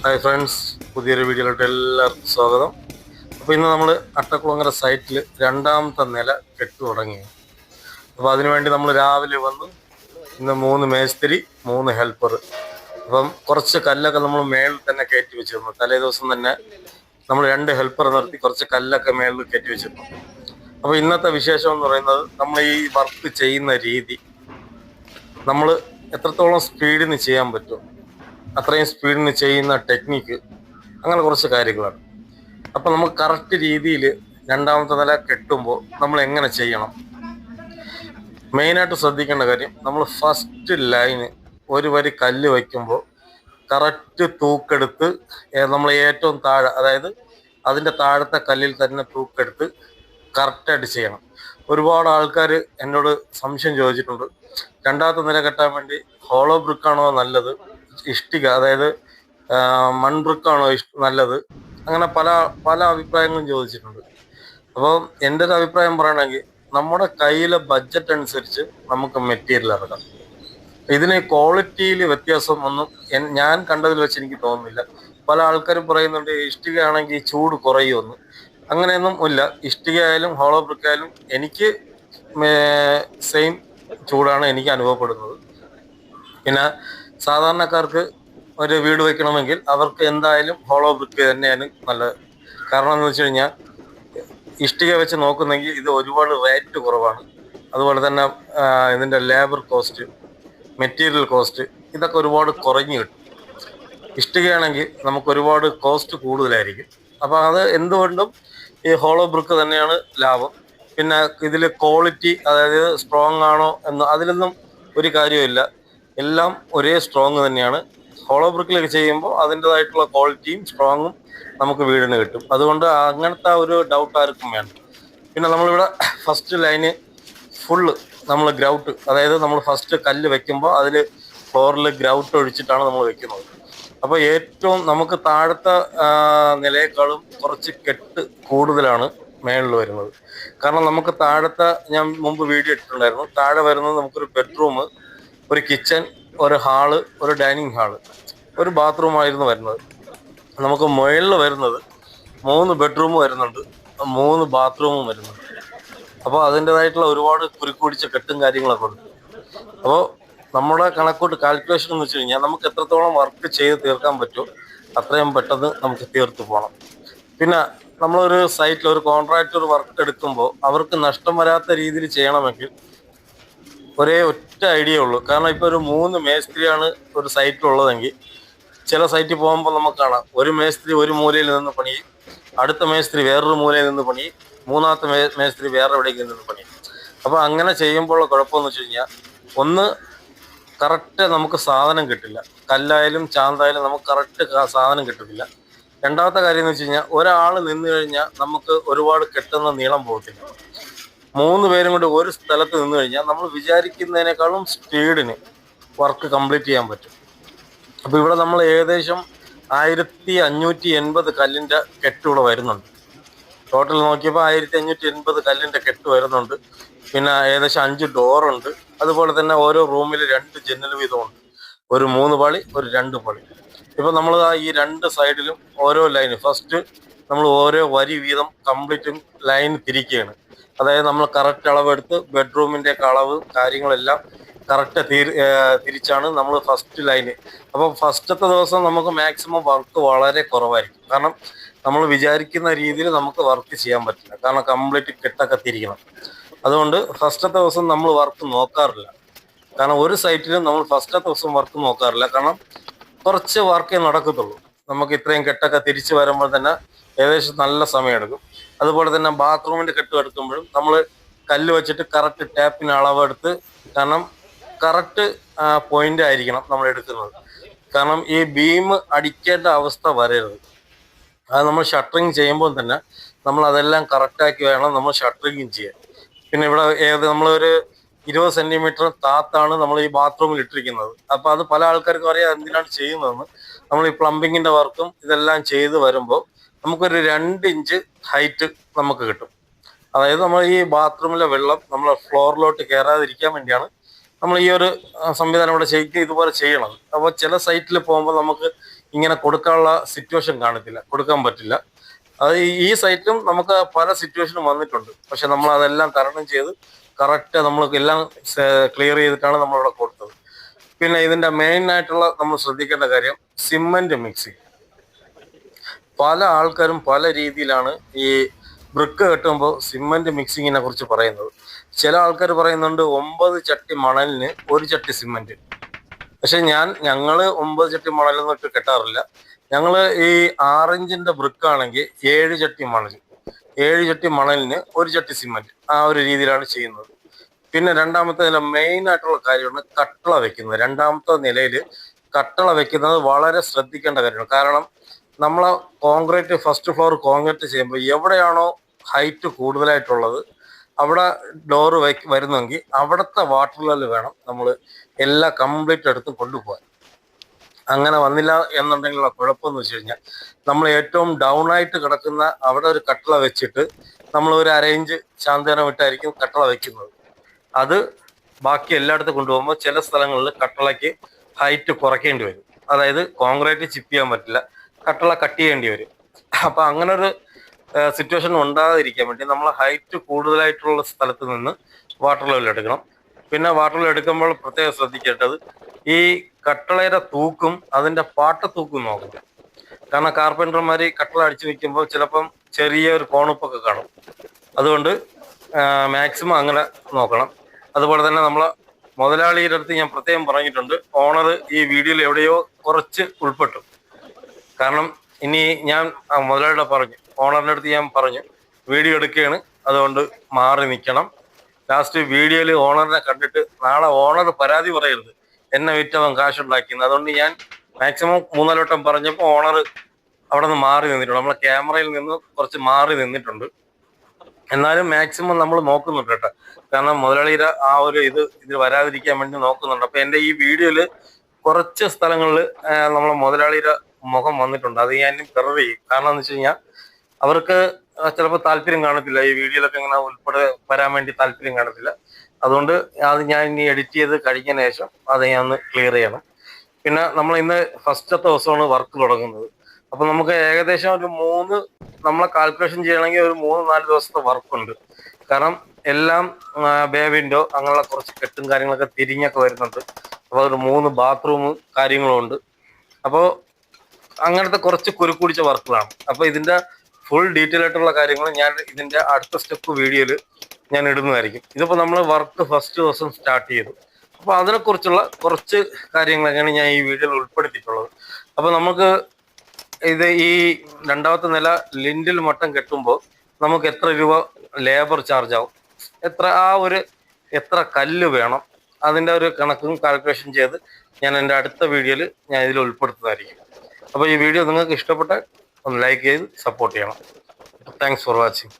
Hi friends, പുതിയൊരു വീഡിയോയിലോട്ട് എല്ലാവർക്കും സ്വാഗതം. അപ്പോൾ ഇന്ന് നമ്മൾ അട്ടക്കുളങ്ങര സൈറ്റിൽ രണ്ടാമത്തെ നില കെട്ടു തുടങ്ങി. അപ്പോൾ അതിനുവേണ്ടി നമ്മൾ രാവിലെ വന്ന് ഇന്ന് 3 മേസ്തിരി 3 ഹെൽപ്പർ. അപ്പം കുറച്ച് കല്ലൊക്കെ നമ്മൾ മേളിൽ തന്നെ കയറ്റി വെച്ചിരുന്നു. തലേ ദിവസം തന്നെ നമ്മൾ 2 ഹെൽപ്പർ നിർത്തി കുറച്ച് കല്ലൊക്കെ മേളിൽ കയറ്റി വെച്ചിരുന്നു. അപ്പോൾ ഇന്നത്തെ വിശേഷം എന്ന് പറയുന്നത് നമ്മൾ ഈ വർക്ക് ചെയ്യുന്ന രീതി, നമ്മൾ എത്രത്തോളം സ്പീഡിന് ചെയ്യാൻ പറ്റും, അത്രയും സ്പീഡിന് ചെയ്യുന്ന ടെക്നിക്ക്, അങ്ങനെ കുറച്ച് കാര്യങ്ങളാണ്. അപ്പം നമുക്ക് കറക്റ്റ് രീതിയിൽ രണ്ടാമത്തെ നില കെട്ടുമ്പോൾ നമ്മൾ എങ്ങനെ ചെയ്യണം, മെയിനായിട്ട് ശ്രദ്ധിക്കേണ്ട കാര്യം, നമ്മൾ ഫസ്റ്റ് ലൈന് ഒരു വരി കല്ല് വയ്ക്കുമ്പോൾ കറക്റ്റ് തൂക്കെടുത്ത് നമ്മൾ ഏറ്റവും താഴെ, അതായത് അതിൻ്റെ താഴത്തെ കല്ലിൽ തന്നെ തൂക്കെടുത്ത് കറക്റ്റായിട്ട് ചെയ്യണം. ഒരുപാട് ആൾക്കാർ എന്നോട് സംശയം ചോദിച്ചിട്ടുണ്ട്, രണ്ടാമത്തെ നില കെട്ടാൻ വേണ്ടി ഹോളോ ബ്രിക്കാണോ നല്ലത്, ഇഷ്ടിക അതായത് മൺബ്രിക്കാണോ നല്ലത്, അങ്ങനെ പല പല അഭിപ്രായങ്ങളും ചോദിച്ചിട്ടുണ്ട്. അപ്പോൾ എൻ്റെ ഒരു അഭിപ്രായം പറയണമെങ്കിൽ നമ്മുടെ കയ്യിലെ ബഡ്ജറ്റ് അനുസരിച്ച് നമുക്ക് മെറ്റീരിയൽ ഇറക്കാം. ഇതിന് ക്വാളിറ്റിയിൽ വ്യത്യാസം ഒന്നും ഞാൻ കണ്ടതിൽ വെച്ച് എനിക്ക് തോന്നുന്നില്ല. പല ആൾക്കാരും പറയുന്നുണ്ട് ഇഷ്ടിക ആണെങ്കിൽ ചൂട് കുറയുമെന്ന്. അങ്ങനെയൊന്നും ഇല്ല. ഇഷ്ടിക ആയാലും ഹോളോ ബ്രിക്ക് ആയാലും എനിക്ക് സെയിം ചൂടാണ് എനിക്ക് അനുഭവപ്പെടുന്നത്. പിന്നെ സാധാരണക്കാർക്ക് ഒരു വീട് വയ്ക്കണമെങ്കിൽ അവർക്ക് എന്തായാലും ഹോളോ ബ്രിക്ക് തന്നെയാണ് നല്ലത്. കാരണം എന്ന് വെച്ച് കഴിഞ്ഞാൽ ഇഷ്ടിക വെച്ച് നോക്കുന്നെങ്കിൽ ഇത് ഒരുപാട് റേറ്റ് കുറവാണ്. അതുപോലെ തന്നെ ഇതിൻ്റെ ലേബർ കോസ്റ്റ്, മെറ്റീരിയൽ കോസ്റ്റ്, ഇതൊക്കെ ഒരുപാട് കുറഞ്ഞു കിട്ടും. ഇഷ്ടികയാണെങ്കിൽ നമുക്ക് ഒരുപാട് കോസ്റ്റ് കൂടുതലായിരിക്കും. അപ്പോൾ അത് എന്തുകൊണ്ടും ഈ ഹോളോ ബ്രിക്ക് തന്നെയാണ് ലാഭം. പിന്നെ ഇതിൽ ക്വാളിറ്റി, അതായത് സ്ട്രോങ് ആണോ എന്ന് അതിലൊന്നും ഒരു കാര്യമില്ല. എല്ലാം ഒരേ സ്ട്രോങ് തന്നെയാണ്. ഹോളോ ബ്രിക്കിലൊക്കെ ചെയ്യുമ്പോൾ അതിൻ്റെതായിട്ടുള്ള ക്വാളിറ്റിയും സ്ട്രോങ്ങും നമുക്ക് വീടിന് കിട്ടും. അതുകൊണ്ട് അങ്ങനത്തെ ഒരു ഡൗട്ട് ആർക്കും വേണ്ട. പിന്നെ നമ്മളിവിടെ ഫസ്റ്റ് ലൈന് ഫുള്ള് നമ്മൾ ഗ്രൗട്ട്, അതായത് നമ്മൾ ഫസ്റ്റ് കല്ല് വെക്കുമ്പോൾ അതിൽ ഫ്ലോറിൽ ഗ്രൗട്ട് ഒഴിച്ചിട്ടാണ് നമ്മൾ വെക്കുന്നത്. അപ്പോൾ ഏറ്റവും നമുക്ക് താഴത്തെ നിലയേക്കാളും കുറച്ച് കെട്ട് കൂടുതലാണ് മേളിൽ വരുന്നത്. കാരണം നമുക്ക് താഴത്തെ, ഞാൻ മുമ്പ് വീഡിയോ ഇട്ടിട്ടുണ്ടായിരുന്നു, താഴെ വരുന്നത് നമുക്കൊരു ബെഡ്റൂം, ഒരു കിച്ചൺ, ഒരു ഹാള്, ഒരു ഡൈനിങ് ഹാള്, ഒരു ബാത്റൂമായിരുന്നു വരുന്നത്. നമുക്ക് മുകളിൽ വരുന്നത് 3 ബെഡ്റൂം വരുന്നുണ്ട്, 3 ബാത്റൂമും വരുന്നുണ്ട്. അപ്പോൾ അതിൻ്റെതായിട്ടുള്ള ഒരുപാട് കുരുക്കുപിടിച്ച കെട്ടും കാര്യങ്ങളൊക്കെ ഉണ്ട്. അപ്പോൾ നമ്മുടെ കണക്കോട്ട് കാൽക്കുലേഷൻ എന്ന് വെച്ച് കഴിഞ്ഞാൽ നമുക്ക് എത്രത്തോളം വർക്ക് ചെയ്ത് തീർക്കാൻ പറ്റുമോ അത്രയും പെട്ടെന്ന് നമുക്ക് തീർത്ത് പോകണം. പിന്നെ നമ്മളൊരു സൈറ്റിൽ ഒരു കോൺട്രാക്ടർ വർക്ക് എടുക്കുമ്പോൾ അവർക്ക് നഷ്ടം വരാത്ത രീതിയിൽ ചെയ്യണമെങ്കിൽ ഒരേ ഒറ്റ ഐഡിയ ഉള്ളൂ. കാരണം ഇപ്പോൾ ഒരു 3 മേസ്ത്രിയാണ് ഒരു സൈറ്റിലുള്ളതെങ്കിൽ ചില സൈറ്റിൽ പോകുമ്പോൾ നമുക്ക് കാണാം, ഒരു മേസ്ത്രി ഒരു മൂലയിൽ നിന്ന് പണി, അടുത്ത മേസ്ത്രി വേറൊരു മൂലയിൽ നിന്ന് പണി, മൂന്നാമത്തെ മേസ്ത്രി വേറെ എവിടേക്ക് നിന്ന് പണി. അപ്പോൾ അങ്ങനെ ചെയ്യുമ്പോഴുള്ള കുഴപ്പമെന്ന് വെച്ച് കഴിഞ്ഞാൽ, ഒന്ന് കറക്റ്റ് നമുക്ക് സാധനം കിട്ടില്ല, കല്ലായാലും ചാന്തായാലും നമുക്ക് കറക്റ്റ് സാധനം കിട്ടത്തില്ല. രണ്ടാമത്തെ കാര്യം എന്ന് വെച്ച് കഴിഞ്ഞാൽ, ഒരാൾ നിന്ന് കഴിഞ്ഞാൽ നമുക്ക് ഒരുപാട് കെട്ടുന്ന നീളം പോകത്തില്ല. 3 പേരും കൂടി ഒരു സ്ഥലത്ത് നിന്ന് കഴിഞ്ഞാൽ നമ്മൾ വിചാരിക്കുന്നതിനേക്കാളും സ്പീഡിന് വർക്ക് കംപ്ലീറ്റ് ചെയ്യാൻ പറ്റും. അപ്പോൾ ഇവിടെ നമ്മൾ ഏകദേശം 1580 കല്ലിൻ്റെ കെട്ടുകൂടെ വരുന്നുണ്ട്. ടോട്ടൽ നോക്കിയപ്പോൾ 1580 കല്ലിൻ്റെ കെട്ട് വരുന്നുണ്ട്. പിന്നെ ഏകദേശം 5 ഡോറുണ്ട്. അതുപോലെ തന്നെ ഓരോ റൂമിൽ 2 ജനൽ വീതമുണ്ട്, ഒരു 3 പാളി, ഒരു 2 പാളി. ഇപ്പോൾ നമ്മൾ ഈ 2 സൈഡിലും ഓരോ ലൈന് ഫസ്റ്റ് നമ്മൾ ഓരോ വരി വീതം കംപ്ലീറ്റും ലൈൻ തിരിക്കുകയാണ്. അതായത് നമ്മൾ കറക്റ്റ് അളവെടുത്ത് ബെഡ്റൂമിൻ്റെ അളവ് കാര്യങ്ങളെല്ലാം കറക്റ്റ് തിരിച്ചാണ് നമ്മൾ ഫസ്റ്റ് ലൈന്. അപ്പോൾ ഫസ്റ്റത്തെ ദിവസം നമുക്ക് മാക്സിമം വർക്ക് വളരെ കുറവായിരിക്കും. കാരണം നമ്മൾ വിചാരിക്കുന്ന രീതിയിൽ നമുക്ക് വർക്ക് ചെയ്യാൻ പറ്റില്ല. കാരണം കംപ്ലീറ്റ് കെട്ടൊക്കെ തിരിക്കണം. അതുകൊണ്ട് ഫസ്റ്റത്തെ ദിവസം നമ്മൾ വർക്ക് നോക്കാറില്ല. കാരണം ഒരു സൈറ്റിലും നമ്മൾ ഫസ്റ്റത്തെ ദിവസം വർക്ക് നോക്കാറില്ല. കാരണം കുറച്ച് വർക്കേ നടക്കത്തുള്ളൂ. നമുക്ക് ഇത്രയും കെട്ടൊക്കെ തിരിച്ച് വരുമ്പോൾ തന്നെ ഏകദേശം നല്ല സമയമെടുക്കും. അതുപോലെ തന്നെ ബാത്റൂമിൻ്റെ കെട്ട് എടുക്കുമ്പോഴും നമ്മൾ കല്ല് വെച്ചിട്ട് കറക്റ്റ് ടാപ്പിന് അളവെടുത്ത്, കാരണം കറക്റ്റ് പോയിന്റ് ആയിരിക്കണം നമ്മൾ എടുക്കുന്നത്. കാരണം ഈ ബീം അടിക്കേണ്ട അവസ്ഥ വരരുത്. അത് നമ്മൾ ഷട്ടറിങ് ചെയ്യുമ്പോൾ തന്നെ നമ്മൾ അതെല്ലാം കറക്റ്റാക്കി വേണം നമ്മൾ ഷട്ടറിങ് ചെയ്യാൻ. പിന്നെ ഇവിടെ നമ്മളൊരു 20 സെൻറ്റിമീറ്റർ താത്താണ് നമ്മൾ ഈ ബാത്റൂമിൽ ഇട്ടിരിക്കുന്നത്. അപ്പോൾ അത് പല ആൾക്കാർക്കും അറിയാം എന്തിനാണ് ചെയ്യുന്നതെന്ന്. നമ്മൾ ഈ പ്ലംബിങ്ങിൻ്റെ വർക്കും ഇതെല്ലാം ചെയ്ത് വരുമ്പോൾ നമുക്കൊരു 2 ഇഞ്ച് ഹൈറ്റ് നമുക്ക് കിട്ടും. അതായത് നമ്മൾ ഈ ബാത്റൂമിലെ വെള്ളം നമ്മൾ ഫ്ലോറിലോട്ട് കയറാതിരിക്കാൻ വേണ്ടിയാണ് നമ്മൾ ഈ ഒരു സംവിധാനം ഇവിടെ ശരിക്കും ഇതുപോലെ ചെയ്യണം. അപ്പോൾ ചില സൈറ്റിൽ പോകുമ്പോൾ നമുക്ക് ഇങ്ങനെ കൊടുക്കാനുള്ള സിറ്റുവേഷൻ കാണത്തില്ല, കൊടുക്കാൻ പറ്റില്ല. അത് ഈ സൈറ്റിലും നമുക്ക് പല സിറ്റുവേഷനും വന്നിട്ടുണ്ട്. പക്ഷെ നമ്മൾ അതെല്ലാം തരണം ചെയ്ത് കറക്റ്റ് നമ്മൾക്ക് എല്ലാം ക്ലിയർ ചെയ്തിട്ടാണ് നമ്മളിവിടെ കൊടുത്തത്. പിന്നെ ഇതിന്റെ മെയിൻ ആയിട്ടുള്ള നമ്മൾ ശ്രദ്ധിക്കേണ്ട കാര്യം സിമന്റ് മിക്സിങ്. പല ആൾക്കാരും പല രീതിയിലാണ് ഈ ബ്രിക്ക് കെട്ടുമ്പോൾ സിമന്റ് മിക്സിങ്ങിനെ കുറിച്ച് പറയുന്നത്. ചില ആൾക്കാർ പറയുന്നുണ്ട് 9 ചട്ടി മണലിന് 1 ചട്ടി സിമന്റ്. പക്ഷെ ഞങ്ങള് 9 ചട്ടി മണലൊന്നും ഇട്ട് കെട്ടാറില്ല. ഞങ്ങള് ഈ 6 ഇഞ്ചിന്റെ ബ്രിക്ക് ആണെങ്കിൽ 7 ചട്ടി മണൽ, 7 ചട്ടി മണലിന് 1 ചട്ടി സിമന്റ്, ആ ഒരു രീതിയിലാണ് ചെയ്യുന്നത്. പിന്നെ രണ്ടാമത്തെ നില മെയിൻ ആയിട്ടുള്ള കാര്യമാണ് കട്ടള വെക്കുന്നത്. രണ്ടാമത്തെ നിലയിൽ കട്ടള വെക്കുന്നത് വളരെ ശ്രദ്ധിക്കേണ്ട കാര്യമാണ്. കാരണം നമ്മളെ കോൺക്രീറ്റ് ഫസ്റ്റ് ഫ്ലോർ കോൺക്രീറ്റ് ചെയ്യുമ്പോൾ എവിടെയാണോ ഹൈറ്റ് കൂടുതലായിട്ടുള്ളത് അവിടെ ഡോറ് വരുന്നെങ്കിൽ അവിടുത്തെ വാട്ടർ ലെവൽ വേണം നമ്മൾ എല്ലാം കംപ്ലീറ്റ് എടുത്ത് കൊണ്ടുപോകാൻ. അങ്ങനെ വന്നില്ല എന്നുണ്ടെങ്കിലുള്ള കുഴപ്പമെന്ന് വെച്ച് കഴിഞ്ഞാൽ നമ്മൾ ഏറ്റവും ഡൗൺ ആയിട്ട് കിടക്കുന്ന അവിടെ ഒരു കട്ടള വെച്ചിട്ട് നമ്മൾ ഒരു അരയിഞ്ച് ശാന്തനം ഇട്ടായിരിക്കും കട്ടള വെക്കുന്നത്. അത് ബാക്കി എല്ലായിടത്തും കൊണ്ടുപോകുമ്പോൾ ചില സ്ഥലങ്ങളിൽ കട്ടളയ്ക്ക് ഹൈറ്റ് കുറയ്ക്കേണ്ടി വരും. അതായത് കോൺക്രീറ്റ് ചിപ്പ് ചെയ്യാൻ പറ്റില്ല, കട്ടള കട്ട് ചെയ്യേണ്ടി വരും. അപ്പൊ അങ്ങനെ ഒരു സിറ്റുവേഷൻ ഉണ്ടാകാതിരിക്കാൻ വേണ്ടി നമ്മൾ ഹൈറ്റ് കൂടുതലായിട്ടുള്ള സ്ഥലത്ത് നിന്ന് വാട്ടർ ലെവൽ എടുക്കണം. പിന്നെ വാട്ടർ ലെവൽ എടുക്കുമ്പോൾ പ്രത്യേകം ശ്രദ്ധിക്കേണ്ടത് ഈ കട്ടളയുടെ തൂക്കും അതിന്റെ പാട്ട തൂക്കും നോക്കണം. കാരണം കാർപ്പൻറ്റർമാർ കട്ടള അടിച്ചു വെക്കുമ്പോൾ ചിലപ്പം ചെറിയൊരു കോണുപ്പൊക്കെ കാണും. അതുകൊണ്ട് മാക്സിമം അങ്ങനെ നോക്കണം. അതുപോലെ തന്നെ നമ്മളെ മുതലാളിയുടെ അടുത്ത് ഞാൻ പ്രത്യേകം പറഞ്ഞിട്ടുണ്ട്, ഓണർ ഈ വീഡിയോയിൽ എവിടെയോ കുറച്ച് ഉൾപ്പെട്ടു. കാരണം ഇനി ഞാൻ മുതലാളിയുടെ പറഞ്ഞു, ഓണറിൻ്റെ അടുത്ത് ഞാൻ പറഞ്ഞു വീഡിയോ എടുക്കുകയാണ്, അതുകൊണ്ട് മാറി നിൽക്കണം. ലാസ്റ്റ് വീഡിയോയിൽ ഓണറിനെ കണ്ടിട്ട് നാളെ ഓണർ പരാതി പറയരുത് എന്നെ വിറ്റവൻ കാശുണ്ടാക്കിയെന്ന്. അതുകൊണ്ട് ഞാൻ മാക്സിമം 3-4 വട്ടം പറഞ്ഞപ്പോൾ ഓണർ അവിടെ നിന്ന് മാറി നിന്നിട്ടുണ്ട്. നമ്മളെ ക്യാമറയിൽ നിന്ന് കുറച്ച് മാറി നിന്നിട്ടുണ്ട്. എന്നാലും മാക്സിമം നമ്മൾ നോക്കുന്നുണ്ട് കേട്ടോ. കാരണം മുതലാളിയുടെ ആ ഒരു ഇത് വരാതിരിക്കാൻ വേണ്ടി നോക്കുന്നുണ്ട്. അപ്പൊ എൻ്റെ ഈ വീഡിയോയിൽ കുറച്ച് സ്ഥലങ്ങളിൽ നമ്മളെ മുതലാളിയുടെ മുഖം വന്നിട്ടുണ്ട്. അത് ഞാൻ കവർ ചെയ്യും. കാരണം എന്ന് വെച്ച് കഴിഞ്ഞാൽ അവർക്ക് ചിലപ്പോൾ താല്പര്യം കാണത്തില്ല, ഈ വീഡിയോയിലൊക്കെ ഇങ്ങനെ ഉൾപ്പെടെ വരാൻ വേണ്ടി താല്പര്യം കാണത്തില്ല. അതുകൊണ്ട് അത് ഞാൻ ഇനി എഡിറ്റ് ചെയ്ത് കഴിഞ്ഞതിന് ശേഷം അത് ഞാൻ ഒന്ന് ക്ലിയർ ചെയ്യണം. പിന്നെ നമ്മൾ ഇന്ന് ഫസ്റ്റത്തെ ദിവസമാണ് വർക്ക് തുടങ്ങുന്നത്. അപ്പൊ നമുക്ക് ഏകദേശം ഒരു നമ്മളെ കാൽക്കുലേഷൻ ചെയ്യണമെങ്കിൽ ഒരു 3-4 ദിവസത്തെ വർക്കുണ്ട്. കാരണം എല്ലാം ബേ വിൻഡോ അങ്ങനെയുള്ള കുറച്ച് കെട്ടും കാര്യങ്ങളൊക്കെ തിരിഞ്ഞൊക്കെ വരുന്നുണ്ട്. അപ്പോൾ ഒരു 3 ബാത്റൂം കാര്യങ്ങളും ഉണ്ട്. അപ്പോൾ അങ്ങനത്തെ കുറച്ച് കുരുക്കുടിച്ച വർക്കുകളാണ്. അപ്പോൾ ഇതിന്റെ ഫുൾ ഡീറ്റെയിൽ ആയിട്ടുള്ള കാര്യങ്ങൾ ഞാൻ ഇതിന്റെ അടുത്ത സ്റ്റെപ്പ് വീഡിയോയിൽ ഞാൻ ഇടുന്നതായിരിക്കും. ഇതിപ്പോൾ നമ്മൾ വർക്ക് ഫസ്റ്റ് ദിവസം സ്റ്റാർട്ട് ചെയ്തു. അപ്പോൾ അതിനെക്കുറിച്ചുള്ള കുറച്ച് കാര്യങ്ങളൊക്കെയാണ് ഞാൻ ഈ വീഡിയോയിൽ ഉൾപ്പെടുത്തിയിട്ടുള്ളത്. അപ്പോൾ നമുക്ക് ഈ രണ്ടാമത്തെ നില ലിൻഡിൽ മട്ടം കെട്ടുമ്പോൾ നമുക്ക് എത്ര രൂപ ലേബർ ചാർജ് ആവും, എത്ര കല്ല് വേണം, അതിൻ്റെ ഒരു കണക്കും കാൽക്കുലേഷൻ ചെയ്ത് ഞാൻ എൻ്റെ അടുത്ത വീഡിയോയിൽ ഞാൻ ഇതിൽ ഉൾപ്പെടുത്തുന്നതായിരിക്കും. അപ്പോൾ ഈ വീഡിയോ നിങ്ങൾക്ക് ഇഷ്ടപ്പെട്ടാൽ ഒന്ന് ലൈക്ക് ചെയ്ത് സപ്പോർട്ട് ചെയ്യണം. Thanks for watching.